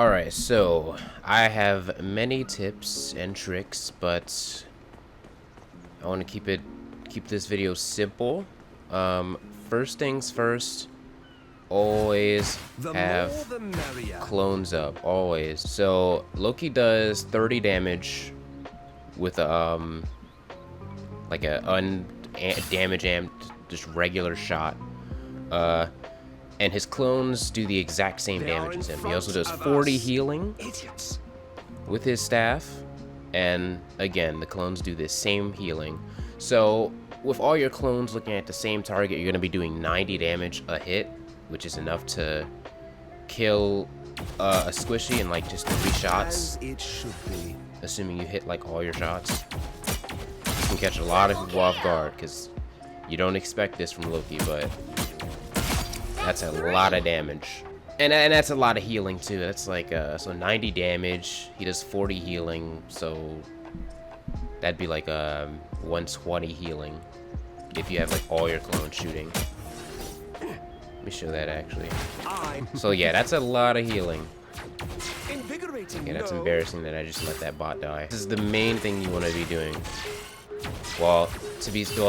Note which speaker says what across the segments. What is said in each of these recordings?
Speaker 1: Alright, so I have many tips and tricks, but I want to keep this video simple. First things first, always have clones up, always. So Loki does 30 damage with like a damage amped, just regular shot. And his clones do the exact same damage as him. He also does 40 healing with his staff. And again, the clones do the same healing. So with all your clones looking at the same target, you're going to be doing 90 damage a hit, which is enough to kill a squishy in like just 3 shots. Assuming you hit like all your shots. You can catch a lot of people off guard because you don't expect this from Loki, but that's a lot of damage. And that's a lot of healing too. That's like so 90 damage. He does 40 healing, so that'd be like 120 healing if you have like all your clones shooting. Let me show that actually. So yeah, that's a lot of healing. Yeah, that's embarrassing that I just let that bot die. This is the main thing you want to be doing. Well,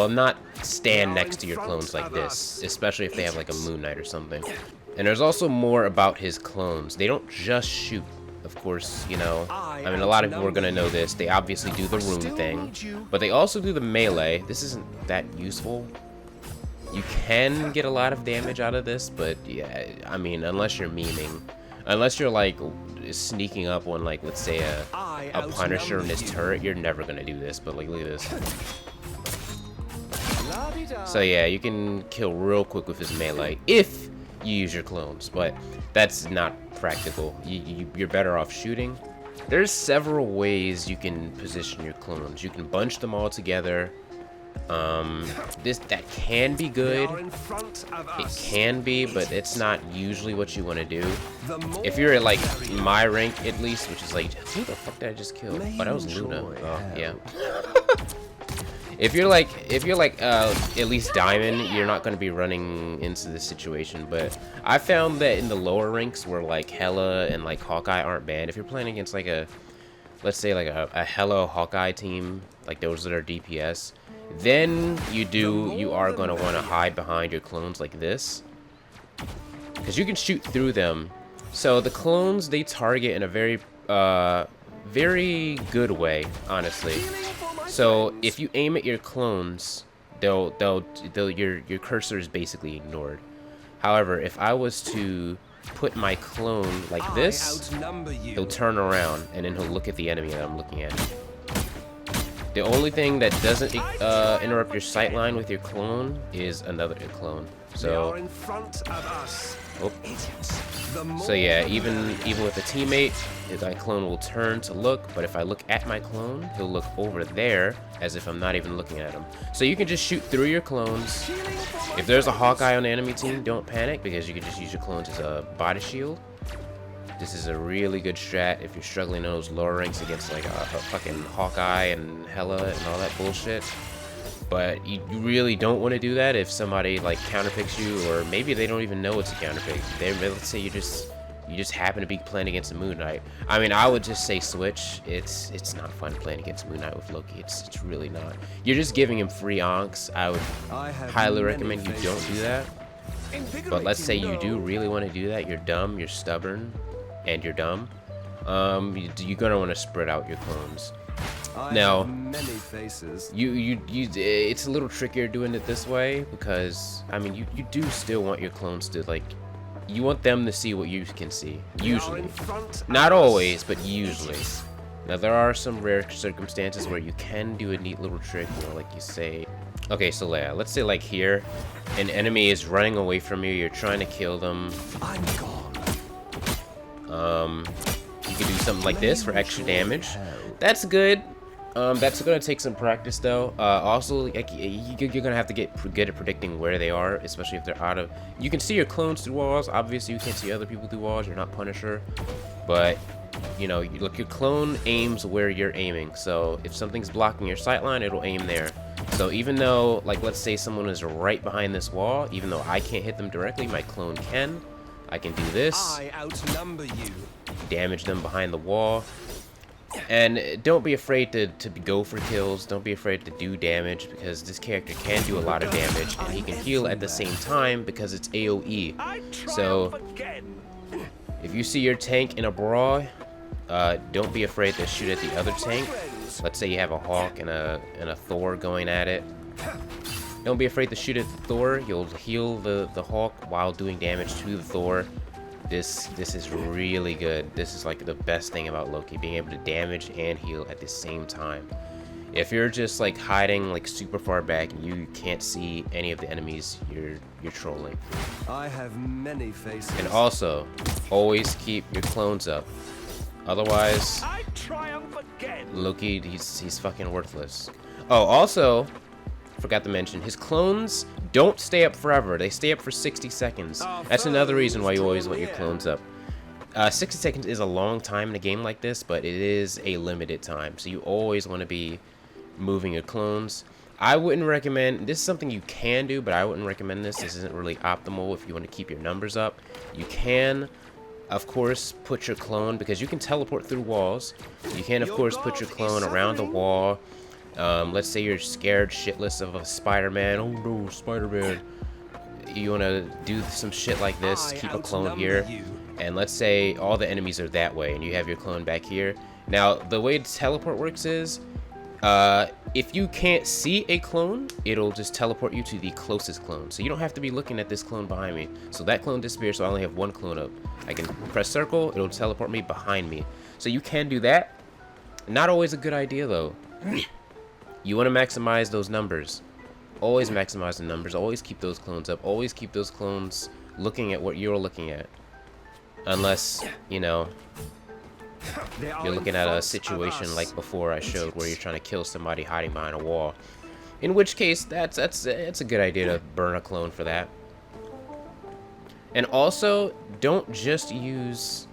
Speaker 1: not stand next to your clones like this, especially if they have like a Moon Knight or something. And there's also more about his clones. They don't just shoot, of course, you know. I mean, a lot of people are gonna know this. They obviously do the Rune thing, but they also do the melee. This isn't that useful. You can get a lot of damage out of this, but yeah, I mean, unless you're memeing, unless you're like sneaking up on like, let's say a Punisher in his turret, you're never gonna do this. But like, look at this. So yeah, you can kill real quick with his melee if you use your clones, but that's not practical. You're better off shooting. There's several ways you can position your clones. You can bunch them all together. That can be good. It can be, but it's not usually what you want to do. If you're at like my rank at least, which is like, who the fuck did I just kill? Oh, that was Luna. Oh, yeah. If you're like at least diamond, you're not going to be running into this situation. But I found that in the lower ranks where like Hela and like Hawkeye aren't banned, if you're playing against like let's say like a Hela Hawkeye team, like those that are DPS, then you are going to want to hide behind your clones like this, because you can shoot through them. So the clones, they target in a very good way, honestly. So if you aim at your clones, your cursor is basically ignored. However, if I was to put my clone like this, he'll turn around and then he'll look at the enemy that I'm looking at. The only thing that doesn't interrupt your sightline with your clone is another clone. So, so yeah, even with a teammate, my clone will turn to look. But if I look at my clone, he'll look over there as if I'm not even looking at him. So you can just shoot through your clones. If there's a Hawkeye on the enemy team, don't panic, because you can just use your clones as a body shield. This is a really good strat if you're struggling in those lower ranks against like a fucking Hawkeye and Hela and all that bullshit. But you really don't want to do that if somebody like counterpicks you, or maybe they don't even know it's a counterpick. Let's say you just happen to be playing against a Moon Knight. I mean, I would just say switch. It's not fun playing against Moon Knight with Loki. It's really not. You're just giving him free onks. I would highly recommend you don't do that. But let's say you do really want to do that. You're dumb. You're stubborn. And you're dumb, you're gonna want to spread out your clones. Now, it's a little trickier doing it this way, because I mean, you do still want your clones to like, you want them to see what you can see. Usually, not always, but usually. Now there are some rare circumstances where you can do a neat little trick, you know, like you say, okay, so let's say like here, an enemy is running away from you. You're trying to kill them. I'm gone. You can do something like this for extra damage. That's good. That's gonna take some practice though. Also, like, you're gonna have to get good at predicting where they are, especially if they're out of. You can see your clones through walls. Obviously, you can't see other people through walls. You're not Punisher, but you know, look, your clone aims where you're aiming. So if something's blocking your sightline, it'll aim there. So even though, like, let's say someone is right behind this wall, even though I can't hit them directly, my clone can. I can do this.
Speaker 2: I outnumber you.
Speaker 1: Damage them behind the wall. And don't be afraid to go for kills. Don't be afraid to do damage, because this character can do a lot of damage, and he can heal at the same time because it's AoE. So if you see your tank in a brawl, don't be afraid to shoot at the other tank. Let's say you have a Hawk and a Thor going at it. Don't be afraid to shoot at the Thor. You'll heal the Hawk while doing damage to the Thor. This is really good. This is like the best thing about Loki, being able to damage and heal at the same time. If you're just like hiding like super far back and you can't see any of the enemies, you're trolling.
Speaker 2: I have many faces.
Speaker 1: And also, always keep your clones up. Otherwise,
Speaker 2: I triumph again.
Speaker 1: Loki, he's fucking worthless. Oh, also, forgot to mention, his clones don't stay up forever. They stay up for 60 seconds. That's another reason why you always want your clones up. 60 seconds is a long time in a game like this, but it is a limited time. So you always want to be moving your clones. I wouldn't recommend, this is something you can do, but I wouldn't recommend this. This isn't really optimal if you want to keep your numbers up. You can, of course, put your clone, because you can teleport through walls. You can, of course, put your clone around the wall. Let's say you're scared shitless of a Spider-Man. Oh no, Spider-Man. You want to do some shit like this, keep a clone here. And let's say all the enemies are that way and you have your clone back here. Now, the way teleport works is, if you can't see a clone, it'll just teleport you to the closest clone. So you don't have to be looking at this clone behind me. So that clone disappears, so I only have one clone up. I can press circle, it'll teleport me behind me. So you can do that. Not always a good idea though. You want to maximize those numbers. Always maximize the numbers. Always keep those clones up. Always keep those clones looking at what you're looking at. Unless, you know, you're looking at a situation like before I showed where you're trying to kill somebody hiding behind a wall. In which case, that's a good idea to burn a clone for that. And also, don't just use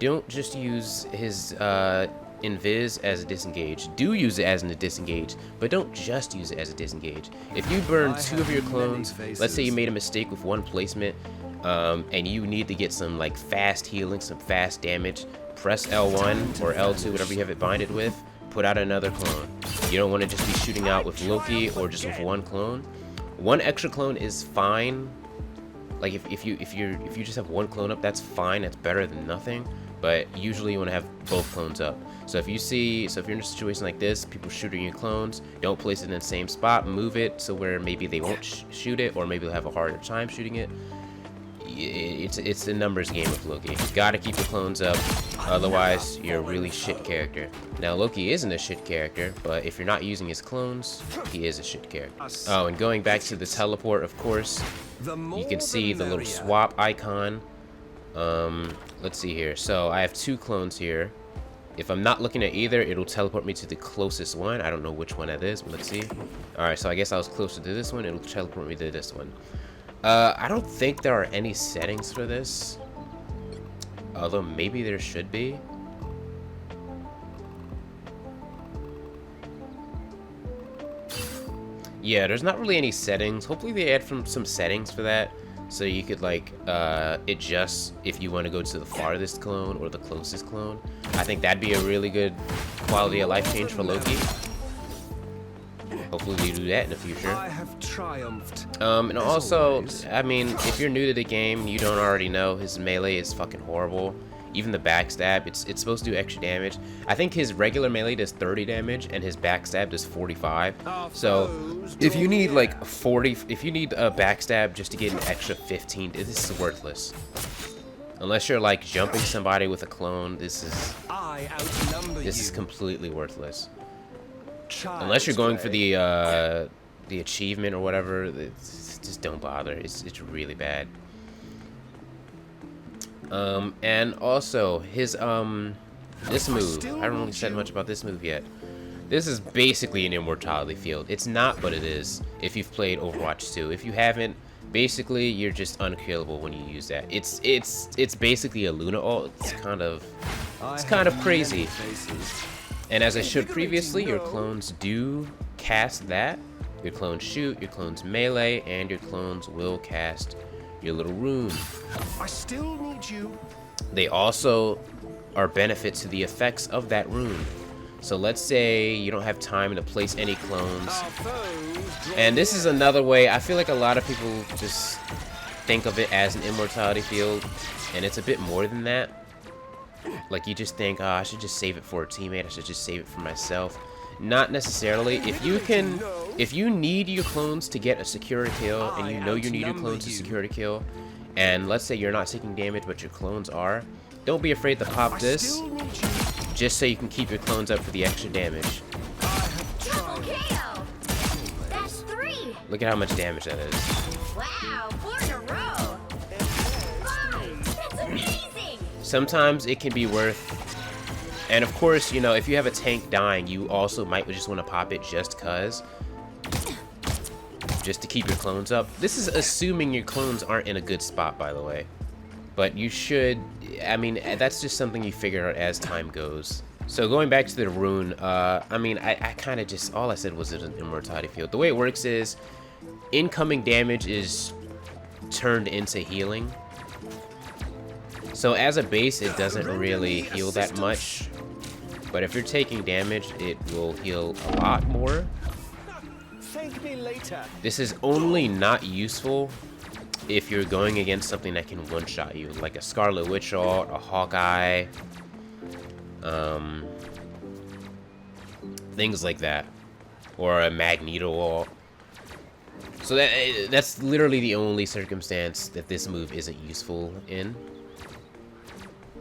Speaker 1: his invis as a disengage. Do use it as a disengage, but don't just use it as a disengage. If you burn 2 of your clones, let's say you made a mistake with one placement, and you need to get some like fast healing, some fast damage, press L1 or L2, whatever you have it binded with, put out another clone. You don't want to just be shooting out with Loki or just with one clone. One extra clone is fine. Like if you just have one clone up, that's fine. That's better than nothing. But usually you want to have both clones up. So if you're in a situation like this, people shooting your clones, don't place it in the same spot. Move it so where maybe they won't shoot it, or maybe they'll have a harder time shooting it. It's a numbers game with Loki. You gotta keep your clones up, otherwise you're a really shit character. Now Loki isn't a shit character, but if you're not using his clones, he is a shit character. Oh, and going back to the teleport, of course, you can see the little swap icon. Let's see here. So I have 2 clones here. If I'm not looking at either, it'll teleport me to the closest one. I don't know which one that is, but let's see. Alright, so I guess I was closer to this one. It'll teleport me to this one. I don't think there are any settings for this. Although maybe there should be. Yeah, there's not really any settings. Hopefully they add some settings for that. So you could like adjust if you want to go to the farthest clone or the closest clone. I think that'd be a really good quality of life change for Loki. Hopefully we do that in the future.
Speaker 2: I have triumphed.
Speaker 1: And also, I mean, if you're new to the game, you don't already know, his melee is fucking horrible. Even the backstab, it's supposed to do extra damage. I think his regular melee does 30 damage and his backstab does 45. So if you need like if you need a backstab just to get an extra 15, this is worthless. Unless you're like jumping somebody with a clone, this is completely worthless. Unless you're going for the achievement or whatever, just don't bother. It's really bad. And also his this move, I haven't really said much about this move yet. This is basically an immortality field. It's not, but it is if you've played Overwatch 2. If you haven't, basically you're just unkillable when you use that. It's basically a Luna ult. It's kind of crazy. And as I showed previously, your clones do cast that. Your clones shoot, your clones melee, and your clones will cast your little rune.
Speaker 2: I still need you.
Speaker 1: They also are benefits to the effects of that rune. So let's say you don't have time to place any clones. And this is another way, I feel like a lot of people just think of it as an immortality field, and it's a bit more than that. Like you just think, oh, I should just save it for a teammate, I should just save it for myself. Not necessarily. If you need your clones to get a secure kill, and you know you need your clones to secure a kill, and let's say you're not taking damage but your clones are, don't be afraid to pop this, just so you can keep your clones up for the extra damage.
Speaker 3: Triple KO. That's 3.
Speaker 1: Look at how much damage that is.
Speaker 3: Wow, 4 in a row. 5. That's amazing.
Speaker 1: Sometimes it can be worth, and of course, you know, if you have a tank dying, you also might just want to pop it just to keep your clones up. This is assuming your clones aren't in a good spot, by the way. But you should, I mean, that's just something you figure out as time goes. So going back to the rune, I mean, I kind of just, all I said was an immortality field. The way it works is incoming damage is turned into healing. So as a base, it doesn't really heal that much. But if you're taking damage, it will heal a lot more.
Speaker 2: Thank me later.
Speaker 1: This is only not useful if you're going against something that can one-shot you, like a Scarlet Witch ult, a Hawkeye, things like that, or a Magneto ult. So that's literally the only circumstance that this move isn't useful in.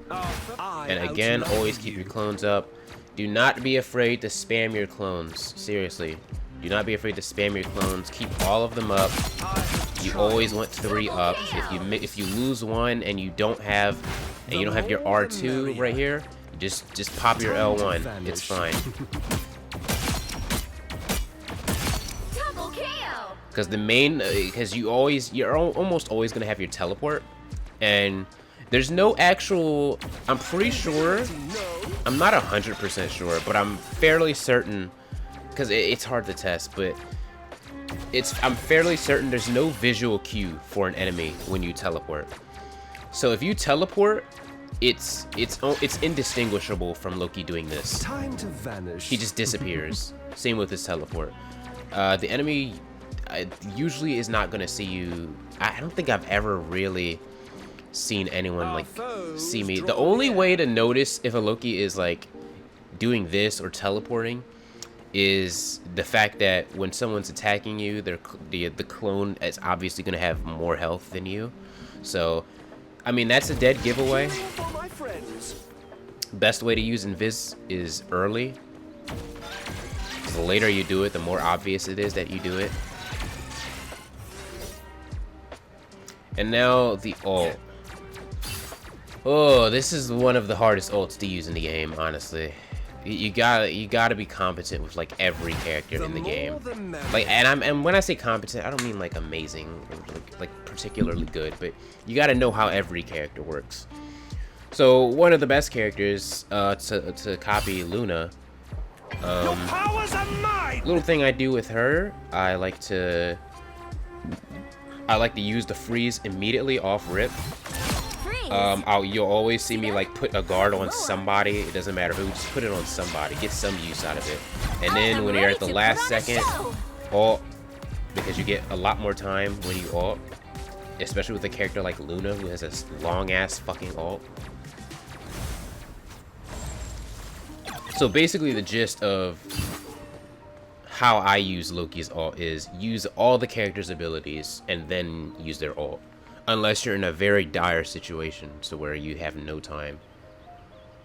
Speaker 1: And again, always keep your clones up. Do not be afraid to spam your clones. Seriously. Do not be afraid to spam your clones. Keep all of them up. You always want 3 up. If you lose one and you don't have your R2 right here, just pop your L1. It's fine.
Speaker 3: Double KO.
Speaker 1: Because you're almost always gonna have your teleport, and there's no actual. I'm pretty sure. I'm not 100% sure, but I'm fairly certain. Because it's hard to test, but I'm fairly certain there's no visual cue for an enemy when you teleport. So if you teleport, it's indistinguishable from Loki doing this.
Speaker 2: Time to vanish.
Speaker 1: He just disappears. Same with his teleport. The enemy usually is not gonna see you. I don't think I've ever really seen anyone like see me. The only way to notice if a Loki is like doing this or teleporting is the fact that when someone's attacking you, the clone is obviously going to have more health than you. So, I mean, that's a dead giveaway. Best way to use Invis is early. The later you do it, the more obvious it is that you do it. And now the ult. Oh, this is one of the hardest ults to use in the game, honestly. You gotta be competent with like every character in the game. Like, and when I say competent, I don't mean like amazing or like particularly good, but you gotta know how every character works. So one of the best characters to copy Luna. Little thing I do with her, I like to use the freeze immediately off rip. You'll always see me like put a guard on somebody. It doesn't matter who, just put it on somebody. Get some use out of it. And then when you're at the last second, ult, because you get a lot more time when you ult, especially with a character like Luna who has this long ass fucking ult. So basically the gist of how I use Loki's ult is use all the characters' abilities and then use their ult. Unless you're in a very dire situation, so where you have no time.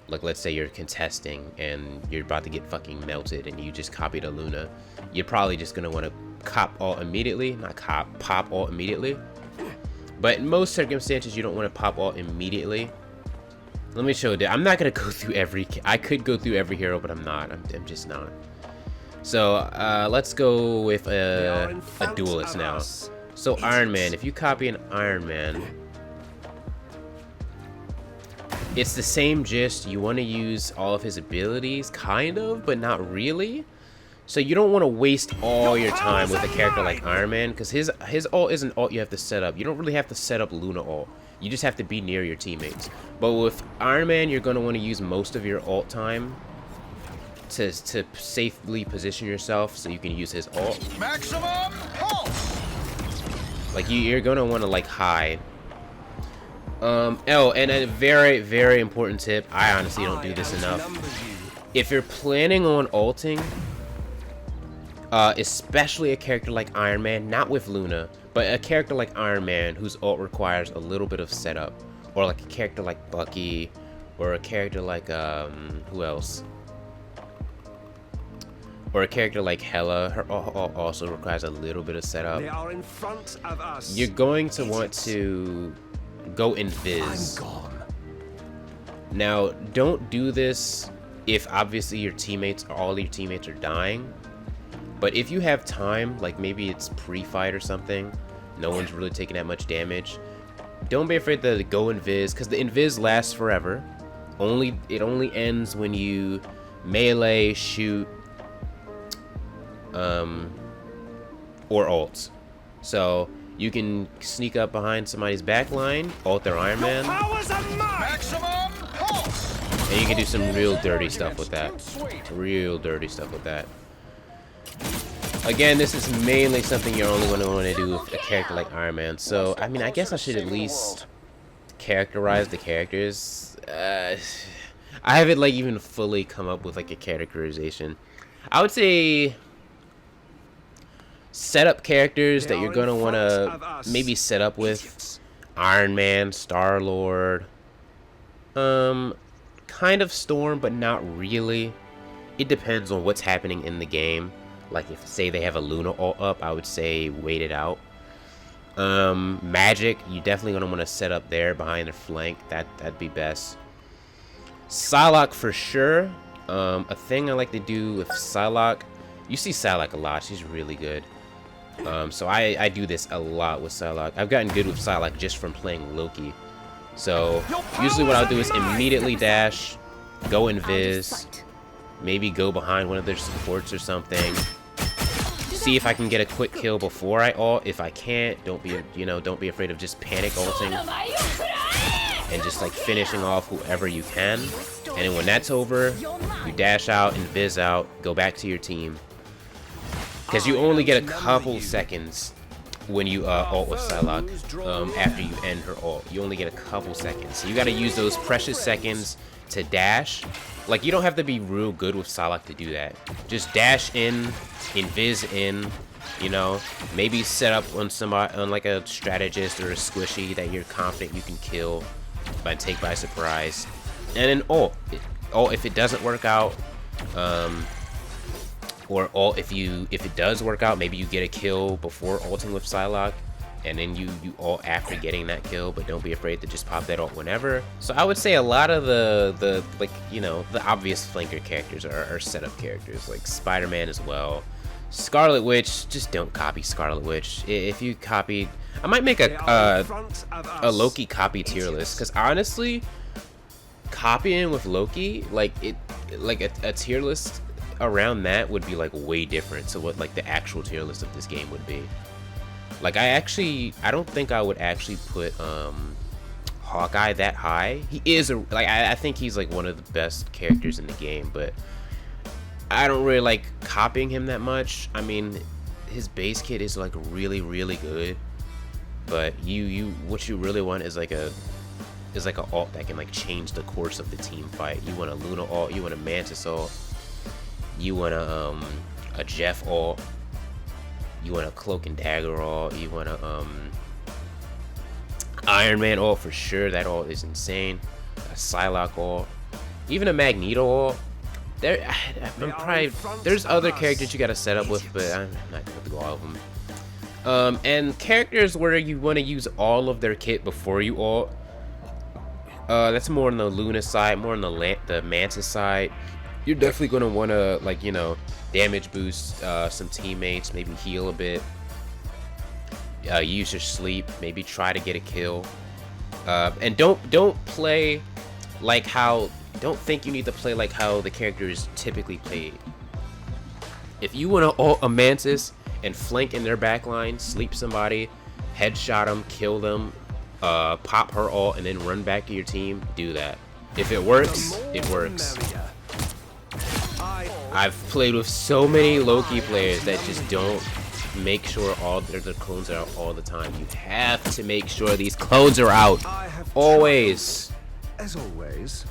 Speaker 1: Like, let's say you're contesting and you're about to get fucking melted and you just copied a Luna. You're probably just gonna want to pop ult immediately. But in most circumstances, you don't want to pop ult immediately. Let me show you. I'm not gonna go through every. I could go through every hero, but I'm not. I'm just not. So let's go with a duelist now. So Iron Man, if you copy an Iron Man, it's the same gist. You want to use all of his abilities, kind of, but not really. So you don't want to waste all your time with a character like Iron Man, because his ult isn't ult you have to set up. You don't really have to set up Luna ult. You just have to be near your teammates. But with Iron Man, you're going to want to use most of your ult time to safely position yourself so you can use his ult.
Speaker 2: Maximum pulse.
Speaker 1: Like you're going to want to like hide. Oh, and a very, very important tip. I honestly don't do this enough. If you're planning on ulting, especially a character like Iron Man, not with Luna, but a character like Iron Man whose ult requires a little bit of setup, or like a character like Bucky, or a character like who else? Or a character like Hela, her ult also requires a little bit of setup.
Speaker 2: They are in front of us.
Speaker 1: You're going to want to go invis.
Speaker 2: I'm gone.
Speaker 1: Now, don't do this if obviously your teammates, all your teammates are dying. But if you have time, like maybe it's pre-fight or something, no one's really taking that much damage, don't be afraid to go invis, because the invis lasts forever. It only ends when you melee, shoot, or ult. So you can sneak up behind somebody's back line, ult their Iron Man,
Speaker 2: Maximum pulse.
Speaker 1: and you can do some real dirty stuff with that. Real dirty stuff with that. Again, this is mainly something you're only going to want to do with a character like Iron Man. So, I mean, I guess I should at least characterize the characters. I haven't like even fully come up with like a characterization. I would say set up characters that you're going to want to maybe set up with Iron Man, Star-Lord, kind of Storm, but not really. It depends on what's happening in the game. Like if say they have a Luna ult up, I would say wait it out. Magic, you definitely gonna want to set up there behind their flank. That'd be best. Psylocke for sure. A thing I like to do with Psylocke, you see Psylocke a lot. She's really good. So I do this a lot with Psylocke. I've gotten good with Psylocke just from playing Loki. So usually what I'll do is immediately dash, go invis, maybe go behind one of their supports or something. See if I can get a quick kill before I ult. If I can't, don't be afraid of just panic ulting and just like finishing off whoever you can. And then when that's over, you dash out, invis out, go back to your team. Because you only get a couple seconds when you ult with Psylocke after you end her ult. You only get a couple seconds. So you got to use those precious seconds to dash. Like, you don't have to be real good with Psylocke to do that. Just dash in, invis in, you know, maybe set up on somebody, on like a strategist or a squishy that you're confident you can kill by take by surprise, and then ult. Ult if it doesn't work out, or ult if it does work out, maybe you get a kill before ulting with Psylocke, and then you ult after getting that kill, but don't be afraid to just pop that ult whenever. So I would say a lot of the like, you know, the obvious flanker characters are setup characters, like Spider-Man as well. Scarlet Witch, just don't copy Scarlet Witch. If you copied, I might make a Loki copy tier list, because honestly, copying with Loki, like a tier list around that would be like way different to what like the actual tier list of this game would be. Like I don't think I would actually put Hawkeye that high. He is I think he's like one of the best characters in the game, but I don't really like copying him that much. I mean, his base kit is like really, really good, but what you really want is like a ult that can like change the course of the team fight. You want a Luna ult, you want a Mantis ult, you want a Jeff ult, you want a Cloak and Dagger ult, you want a Iron Man ult for sure. That ult is insane. A Psylocke ult, even a Magneto ult. There's other characters you gotta set up with, but I'm not gonna go all of them. And characters where you want to use all of their kit before you ult. That's more on the Luna side, more on the Mantis side. You're definitely gonna want to, like, you know, damage boost some teammates, maybe heal a bit. Use your sleep, maybe try to get a kill. And don't play like how. Don't think you need to play like how the character is typically played. If you want to ult a Mantis and flank in their backline, sleep somebody, headshot them, kill them, pop her ult, and then run back to your team, do that. If it works, it works. I've played with so many Loki players that just don't make sure all their clones are out all the time. You have to make sure these clones are out. Always.
Speaker 2: As always.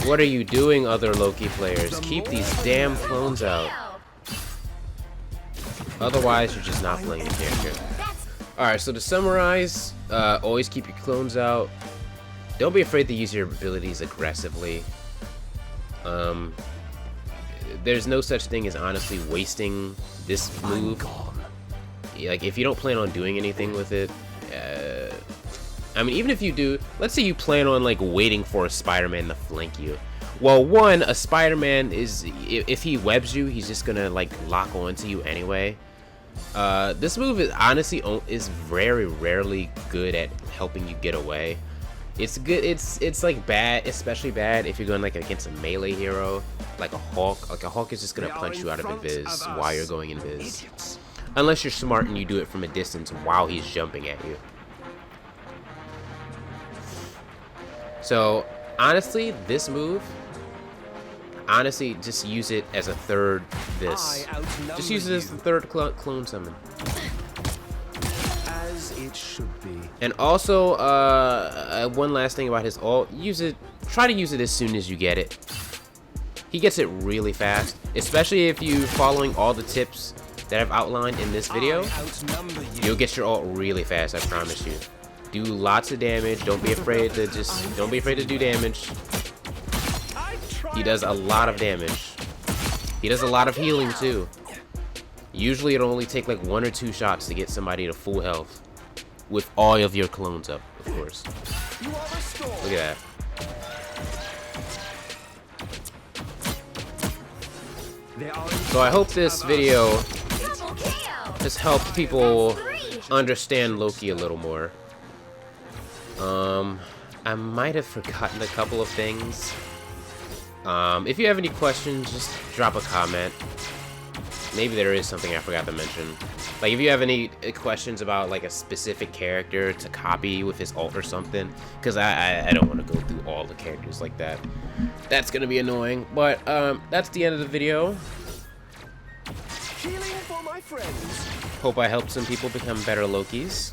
Speaker 1: What are you doing, other Loki players? Keep these damn clones out. Otherwise, you're just not playing the character. Alright, so to summarize, always keep your clones out. Don't be afraid to use your abilities aggressively. There's no such thing as honestly wasting this move. Like, if you don't plan on doing anything with it, I mean, even if you do, let's say you plan on like waiting for a Spider-Man to flank you. Well, one, a Spider-Man is, if he webs you, he's just gonna like lock onto you anyway. This move is honestly very rarely good at helping you get away. It's good. It's like bad, especially bad if you're going like against a melee hero, like a Hawk. Like a Hawk is just gonna punch you out of invis while you're going invis, unless you're smart and you do it from a distance while he's jumping at you. So honestly, this move, honestly, just use it as a third. Just use it as the third clone summon.
Speaker 2: As it should be.
Speaker 1: And also, one last thing about his ult, try to use it as soon as you get it. He gets it really fast, especially if you're following all the tips that I've outlined in this video. You'll get your ult really fast, I promise you. Do lots of damage, don't be afraid to do damage. He does a lot of damage. He does a lot of healing too. Usually it'll only take like 1 or 2 shots to get somebody to full health. With all of your clones up, of course. Look at that. So I hope this video has helped people understand Loki a little more. I might have forgotten a couple of things. If you have any questions, just drop a comment. Maybe there is something I forgot to mention. Like, if you have any questions about like a specific character to copy with his ult or something, because I don't want to go through all the characters like that. That's gonna be annoying. But that's the end of the video.
Speaker 2: Healing for my friends.
Speaker 1: Hope I helped some people become better Lokis.